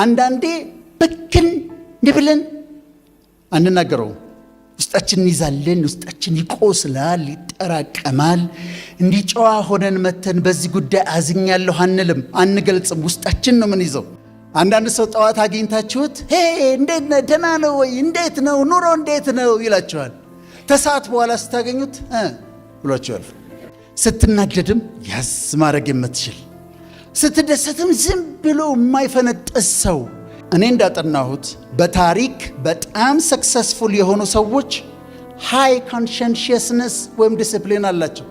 አንዳንዴ በክን ንብለን አንናገረው ውስጣችን ይዛለን ውስጣችን ይቆስላል ይጠራቀማል እንዲጨዋ ሆነን መተን በዚህ ጉዳይ አዝኛለሁ አንልም አንገልጽም ውስጣችን ነው ምን ይዘው አንዳንድ ሰው ጠዋት አግኝታችሁት እንዴት ነህ ደህና ነው ወይ እንዴት ነው ኑሮ እንዴት ነው ይላችኋል ተሳት በኋላ ስታገኙት ብሏችኋል ስትናደድም ያዝ ማድረግ የምትችል ስትደሰትም ዝም ብሎ የማይፈነጥስ ሰው እኔ እንዳጠናሁት በታሪክ በጣም ሰክሰስፉል የሆኑ ሰዎች ሃይ ኮንሸንሺየስነስ ወይም ዲሲፕሊን አላቸው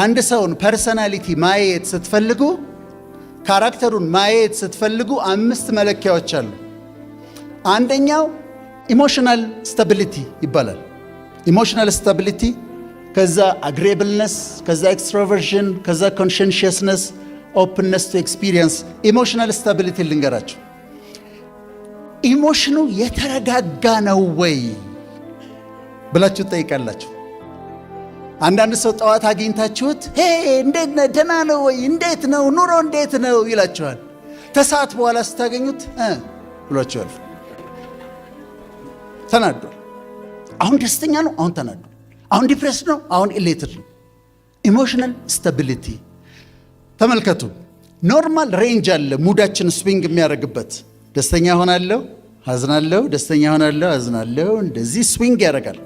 አንድ ሰውን ፐርሰናሊቲ ማየት ስትፈልጉ ካራክተሩን ማየት ስትፈልጉ 5 መለኪያዎች አሉ አንደኛው ኢሞሽናል ስታቢሊቲ ይባላል ኢሞሽናል ስታቢሊቲ ከዛ አግሬብልነስ ከዛ ኤክስትሮቨርዥን ከዛ ኮንሸንሺየስነስ ኦፕንነስ ቱ ኤክስፒሪየንስ ኢሞሽናል ስታቢሊቲ ልንገራችሁ ኢሞሽኑ የተረጋጋ ነው ወይ ብላችሁ ጠይቃላችሁ አንዳንድ ሰው ጠዋት አግኝታችሁት እንዴት ነህ ደህና ነው ወይ እንዴት ነው ኑሮ እንዴት ነው ይላችኋል ተሳት በኋላ ስታገኙት ብሏችኋል ተናዷል አሁን ደስተኛ ነው አሁን ተናዷል አሁን ዲፕሬስ ነው አሁን ኢሌትድ ነው ኢሞሽናል ስታቢሊቲ ተመልከቱ ኖርማል ሬንጅ አለ ሙዳችን ስዊንግ የሚያደርግበት ደስተኛ ሆናለሁ አዝናለሁ ደስተኛ ሆናለሁ አዝናለሁ እንደዚህ ስዊንግ ያደርጋል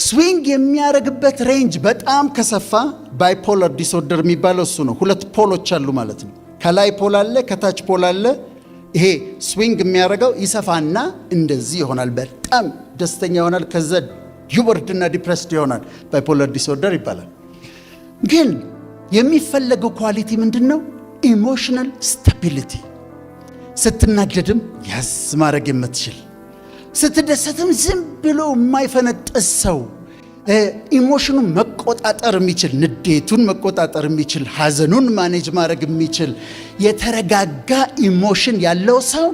ስዊንግ የሚያደርግበት ሬንጅ በጣም ከሰፋ ባይፖላር ዲስኦርደር የሚባለው እሱ ነው ሁለት ፖሎች አሉ ማለት ነው ከላይ ፖል አለ ከታች ፖል አለ ይሄ ስዊንግ የሚያደርገው ይሰፋና እንደዚህ ይሆናል በጣም ደስተኛ ይሆናል ከዛ ይወርድና ዲፕሬስድ ይሆናል ባይፖላር ዲስኦርደር ይባላል ግን የሚፈለገው ኳሊቲ ምንድነው ኢሞሽናል ስታቢሊቲ ስትናደድም ያዝ ማድረግ የምትችል ስትደሰትም ዝም ብሎ የማይፈነጥስ ሰው ኢሞሽኑን መቆጣጠር የሚችል ንዴቱን መቆጣጠር የሚችል ሐዘኑን ማኔጅ ማድረግ የሚችል የተረጋጋ ኢሞሽን ያለው ሰው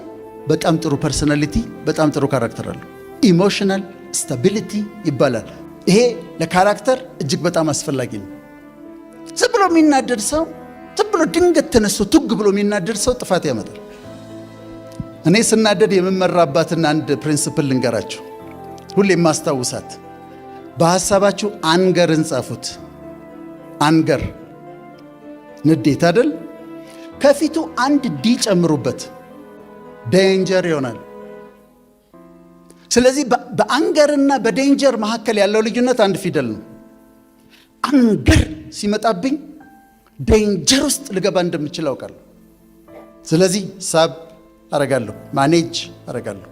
በጣም ጥሩ ፐርሰናሊቲ በጣም ጥሩ ካራክተር አለው ኢሞሽናል ስታቢሊቲ ይባላል ይሄ ለካራክተር እጅግ በጣም አስፈላጊ ነው ዝም ብሎ የሚናደድ ሰው ዝም ብሎ ድንገት ተነስቶ ቱግ ብሎ የሚናደድ ሰው ጥፋት ያመጣል እኔ ስናደድ የምመራባትን አንድ ፕሪንሲፕል ልንገራችሁ ሁሌ ማስታውሳት በሐሳባችሁ አንገርን ጻፉት አንገር ንዴት አይደል ከፊቱ አንድ ዲ ጨምሩበት ዴንጀር ይሆናል ስለዚህ በአንገርና በዴንጀር መካከል ያለው ልዩነት አንድ ፊደል ነው አንገር ሲመጣብኝ ዴንጀር ውስጥ ልገባ እንደምችል አውቃለሁ ስለዚህ ሳብ አረጋለሁ ማኔጅ አረጋለሁ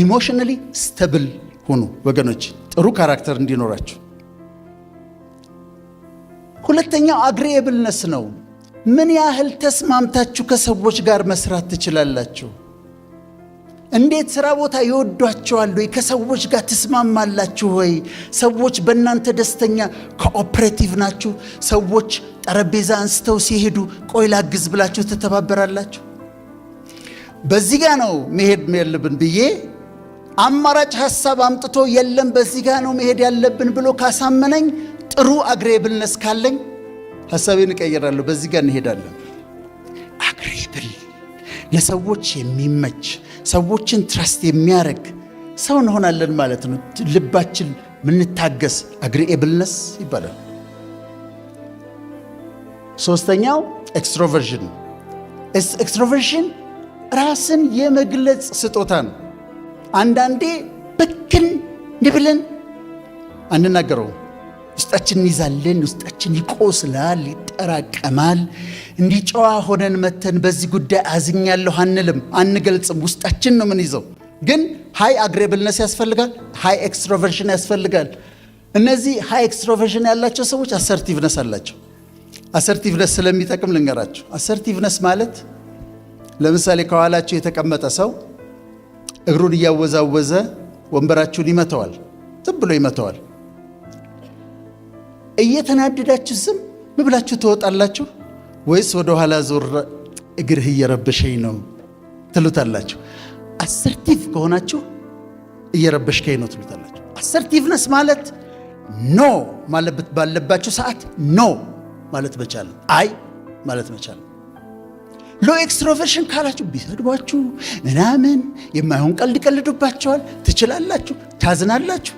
ኢሞሽናሊ ስታብል ሁኑ ወገኖች ጥሩ ካራክተር እንዲኖራችሁ ሁለተኛው አግሪኤብልነስ ነው ምን ያህል ተስማምታችሁ ከሰዎች ጋር መስራት ትችላላችሁ እንዴት ስራ ቦታ ይወዷቸዋል ወይ ከሰዎች ጋር ተስማማላችሁ ወይ ሰዎች በእናንተ ደስተኛ ኮኦፕሬቲቭ ናችሁ ሰዎች ጠረጴዛ አንስተው ሲሄዱ ቆይ ላግዝ ብላችሁ ተተባበራላችሁ በዚህ ጋር ነው መሄድ ያለብን ብዬ አማራጭ ሐሳብ አምጥቶ የለም በዚህ ጋር ነው መሄድ ያለብን ብሎ ካሳመነኝ ጥሩ አግሪኤብልነስ ካለኝ ሐሳቤን እቀይራለሁ በዚህ ጋር እንሄዳለን አግሪኤብል ለሰዎች የሚመች ሰዎችን ትረስት የሚያደርግ ሰው እንሆናለን ማለት ነው ልባችን ምንታገስ አግሪኤብልነስ ይባላል ሶስተኛው ኤክስትሮቨርዥን ኤክስትሮቨርዥን ራስን የመግለጽ ስጦታ ነው አንዳንዴ በክን ንብለን አንናገረው ውስጣችን ይዛለን ውስጣችን ይቆስላል ይጠራቀማል እንዲጨዋ ሆነን መተን በዚህ ጉዳይ አዝኛለሁ አንልም አንገልጽም ውስጣችን ነው ምን ይዘው ግን ሃይ አግሪኤብልነስ ያስፈልጋል ሃይ ኤክስትሮቨርዥን ያስፈልጋል እነዚህ ሃይ ኤክስትሮቨርዥን ያላቸው ሰዎች አሰርቲቭነስ አላቸው አሰርቲቭነስ ስለሚጠቅም ልንገራችሁ አሰርቲቭነስ ማለት ለምሳሌ ከኋላችሁ የተቀመጠ ሰው እግሩን እያወዛወዘ ወንበራችሁን ይመታዋል ዝም ብሎ ይመታዋል እየተናደዳችሁ ዝም ብላችሁ ትወጣላችሁ ወይስ ወደ ኋላ ዞር እግርህ እየረበሸኝ ነው ትሉታላችሁ አሰርቲቭ ከሆናችሁ እየረበሽከኝ ነው ትሉታላችሁ አሰርቲቭነስ ማለት ኖ ማለት ባለባችሁ ሰዓት ኖ ማለት መቻል አይ ማለት መቻል ሎ ኤክስትሮቨርሽን ካላችሁ ቢሰድቧችሁ ምናምን የማይሆን ቀልድ ይቀልዱባቸዋል። ትችላላችሁ፣ ታዝናላችሁ፣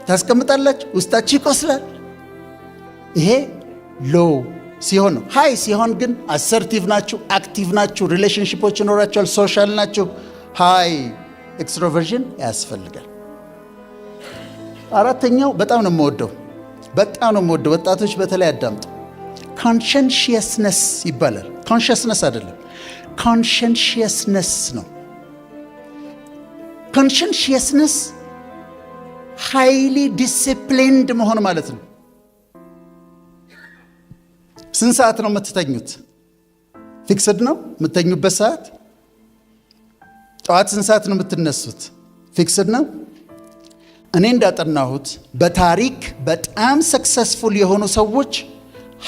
ታስቀምጣላችሁ፣ ውስጣችሁ ይቆስላል። ይሄ ሎ ሲሆን ነው። ሃይ ሲሆን ግን አሰርቲቭ ናችሁ፣ አክቲቭ ናችሁ፣ ሪሌሽንሺፖች ይኖራችኋል፣ ሶሻል ናችሁ። ሃይ ኤክስትሮቨርዥን ያስፈልጋል። አራተኛው በጣም ነው የምወደው፣ ወጣቶች በተለይ አዳምጡ። ኮንሸንሺየስነስ ይባላል። ኮንሽስነስ አይደለም፣ ኮንሸንሺየስነስ ነው። ኮንሸንሺየስነስ ሃይሊ ዲሲፕሊንድ መሆን ማለት ነው። ስንት ሰዓት ነው የምትተኙት? ፊክስድ ነው የምትተኙበት ሰዓት? ጠዋት ስንት ሰዓት ነው የምትነሱት? ፊክስድ ነው። እኔ እንዳጠናሁት በታሪክ በጣም ሰክሰስፉል የሆኑ ሰዎች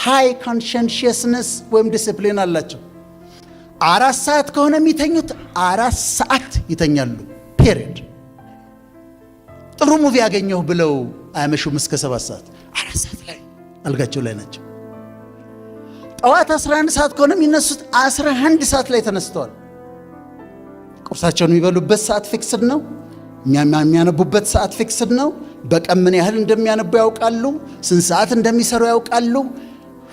ሃይ ኮንሸንሺየስነስ ወይም ዲሲፕሊን አላቸው። 4 ሰዓት ከሆነ የሚተኙት 4 ሰዓት ይተኛሉ። ፔሪድ። ጥሩ ሙቪ ያገኘሁ ብለው አያመሹም እስከ 7 ሰዓት። 4 ሰዓት ላይ አልጋቸው ላይ ናቸው። ጠዋት 11 ሰዓት ከሆነ የሚነሱት 11 ሰዓት ላይ ተነስተዋል። ቁርሳቸውን የሚበሉበት ሰዓት ፊክስድ ነው። የሚያነቡበት ሰዓት ፊክስድ ነው። በቀን ምን ያህል እንደሚያነቡ ያውቃሉ። ስንት ሰዓት እንደሚሰሩ ያውቃሉ።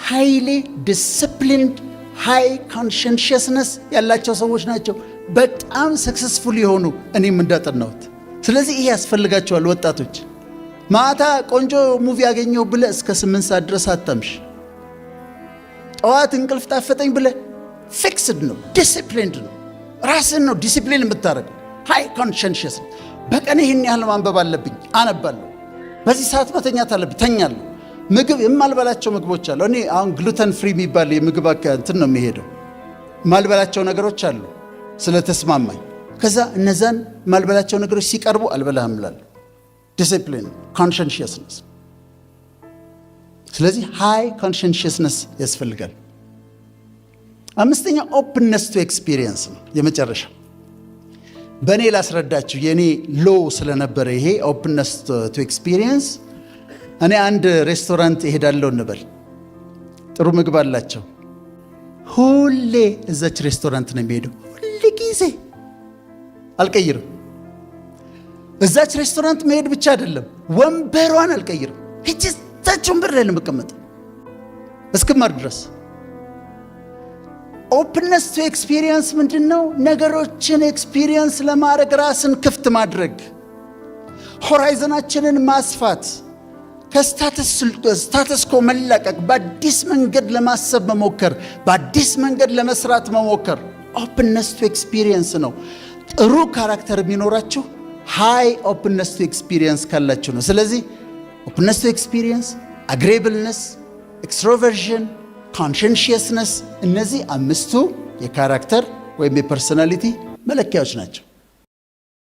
ሃይሊ ዲስፕሊንድ ሃይ ኮንሸንሺየስነስ ያላቸው ሰዎች ናቸው በጣም ሰክሰስፉል የሆኑ እኔም እንዳጠናሁት። ስለዚህ ይሄ ያስፈልጋቸዋል ወጣቶች። ማታ ቆንጆ ሙቪ ያገኘው ብለ እስከ 8 ሰዓት ድረስ አታምሽ። ጠዋት እንቅልፍ ታፈጠኝ ብለ ፊክስድ ነው፣ ዲሲፕሊንድ ነው። ራስን ነው ዲሲፕሊን የምታደርገው። ሃይ ኮንሸንሺየስ። በቀን ይህን ያህል ማንበብ አለብኝ፣ አነባለሁ። በዚህ ሰዓት መተኛት አለብኝ፣ ተኛለሁ። ምግብ የማልበላቸው ምግቦች አሉ። እኔ አሁን ግሉተን ፍሪ የሚባል የምግብ እንትን ነው የሚሄደው። ማልበላቸው ነገሮች አሉ ስለተስማማኝ። ከዛ እነዛን ማልበላቸው ነገሮች ሲቀርቡ አልበላህም እላለሁ። ዲሲፕሊን ኮንሸንሺየስነስ። ስለዚህ ሃይ ኮንሸንሺየስነስ ያስፈልጋል። አምስተኛ ኦፕንነስ ቱ ኤክስፒሪየንስ ነው የመጨረሻ። በእኔ ላስረዳችሁ፣ የእኔ ሎ ስለነበረ ይሄ ኦፕንነስ ቱ ኤክስፒሪየንስ። እኔ አንድ ሬስቶራንት እሄዳለሁ እንበል፣ ጥሩ ምግብ አላቸው። ሁሌ እዛች ሬስቶራንት ነው የሚሄደው። ሁሌ ጊዜ አልቀይርም። እዛች ሬስቶራንት መሄድ ብቻ አይደለም፣ ወንበሯን አልቀይርም። ሂጂ እዛች ወንበር ላይ ለመቀመጥ እስክማር ድረስ። ኦፕንነስ ቱ ኤክስፒሪየንስ ምንድን ነው? ነገሮችን ኤክስፒሪየንስ ለማድረግ ራስን ክፍት ማድረግ፣ ሆራይዘናችንን ማስፋት፣ ከስታተስ ኮ መላቀቅ፣ በአዲስ መንገድ ለማሰብ መሞከር፣ በአዲስ መንገድ ለመስራት መሞከር ኦፕንነስ ቱ ኤክስፒሪየንስ ነው። ጥሩ ካራክተር የሚኖራችሁ ሃይ ኦፕንነስ ቱ ኤክስፒሪየንስ ካላችሁ ነው። ስለዚህ ኦፕንነስ ቱ ኤክስፒሪየንስ፣ አግሬብልነስ፣ ኤክስትሮቨርዥን፣ ኮንሸንሺየስነስ፣ እነዚህ 5ቱ የካራክተር ወይም የፐርሶናሊቲ መለኪያዎች ናቸው።